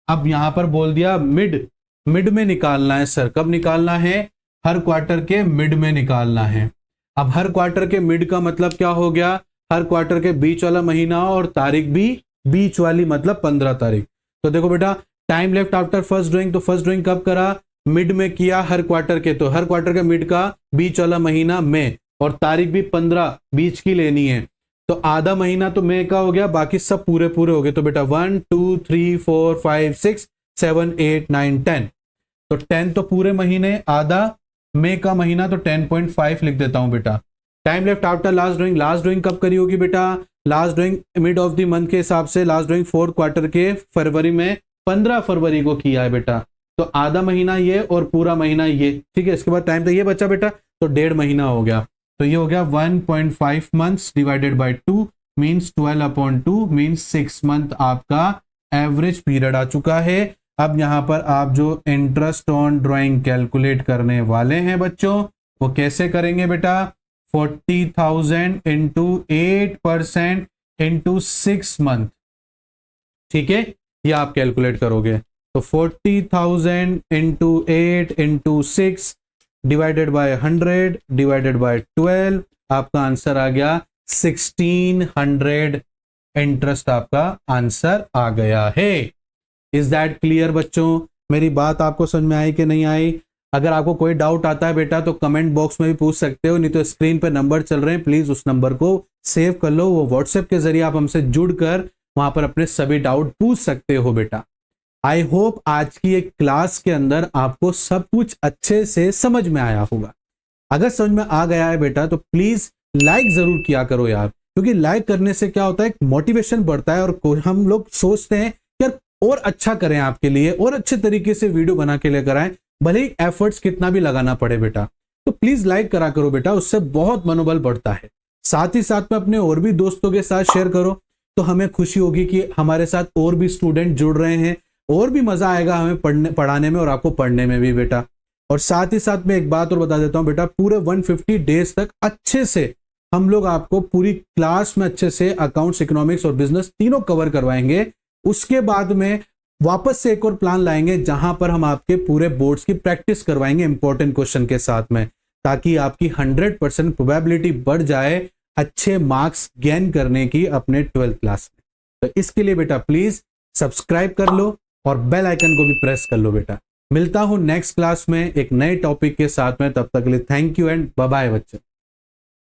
अब यहां पर बोल दिया मिड में निकालना है सर। कब निकालना है, हर क्वार्टर के मिड में निकालना है। अब हर क्वार्टर के मिड का मतलब क्या हो गया, हर क्वार्टर के बीच वाला महीना और तारीख भी बीच वाली मतलब 15 तारीख। तो देखो बेटा, time left after first drawing, तो फर्स्ट ड्राइंग कब करा, मिड में किया हर क्वार्टर के, तो हर क्वार्टर के मिड का बीच वाला महीना मई, और तारीख भी 15 बीच की लेनी है। तो आधा महीना तो मई का हो गया, बाकी सब पूरे पूरे हो गए। तो बेटा 1 2 3 4 5 6 7 8 9 10, तो 10 तो पूरे महीने, आधा मई का महीना, तो 10.5 लिख देता हूं बेटा। Time left after last drawing, last drawing कब करी होगी बेटा, last drawing mid of the month के हिसाब से लास्ट ड्राइंग फोर्थ क्वार्टर के फरवरी में 15 फरवरी को किया है बेटा। तो आधा महीना ये और पूरा महीना ये, ठीक है। इसके बाद टाइम तो ये बचा बेटा, तो 1.5 महीना हो गया। तो ये हो गया 1.5 months divided by 2 means 12/2 means 6 month आपका एवरेज पीरियड आ चुका है। अब यहां पर आप जो इंटरेस्ट ऑन ड्राइंग कैलकुलेट करने वाले हैं बच्चों, वो कैसे करेंगे बेटा, 40,000 इंटू 8% इंटू 6 मंथ, ठीक है, ये आप कैलकुलेट करोगे। तो 40,000 into 8 into 6 divided by 100 divided by 12, आपका आंसर आ गया 1600 इंटरेस्ट आपका आंसर आ गया है। इज दैट क्लियर बच्चों, मेरी बात आपको समझ में आई कि नहीं आई। अगर आपको कोई डाउट आता है बेटा तो कमेंट बॉक्स में भी पूछ सकते हो, नहीं तो स्क्रीन पे नंबर चल रहे हैं, प्लीज उस नंबर को सेव कर लो। वो व्हाट्सएप के जरिए आप हमसे जुड़कर वहां पर अपने सभी डाउट पूछ सकते हो बेटा। आई होप आज की एक क्लास के अंदर आपको सब कुछ अच्छे से समझ में आया होगा। अगर समझ में आ गया है बेटा तो प्लीज लाइक जरूर किया करो यार, क्योंकि लाइक करने से क्या होता है, मोटिवेशन बढ़ता है और हम लोग सोचते हैं यार और अच्छा करें आपके लिए, और अच्छे तरीके से वीडियो बना के लेकर आए, भले ही एफर्ट्स कितना भी लगाना पड़े बेटा। तो प्लीज लाइक करा करो बेटा, उससे बहुत मनोबल बढ़ता है। साथ ही साथ में अपने और भी दोस्तों के साथ शेयर करो, तो हमें खुशी होगी कि हमारे साथ और भी स्टूडेंट जुड़ रहे हैं, और भी मजा आएगा हमें पढ़ाने में और आपको पढ़ने में भी बेटा। और साथ ही साथ में एक बात और बता देता हूं बेटा, पूरे 150 डेज तक अच्छे से हम लोग आपको पूरी क्लास में अच्छे से अकाउंट्स, इकोनॉमिक्स और बिजनेस तीनों कवर करवाएंगे। उसके बाद में वापस से एक और प्लान लाएंगे जहां पर हम आपके पूरे बोर्ड्स की प्रैक्टिस करवाएंगे इंपॉर्टेंट क्वेश्चन के साथ में, ताकि आपकी 100% प्रोबेबिलिटी बढ़ जाए अच्छे मार्क्स गेन करने की अपने 12th क्लास में। तो इसके लिए बेटा प्लीज सब्सक्राइब कर लो और बेल आइकन को भी प्रेस कर लो बेटा। मिलता हूं नेक्स्ट क्लास में एक नए टॉपिक के साथ में। तब तक के लिए thank you and bye bye बच्चों।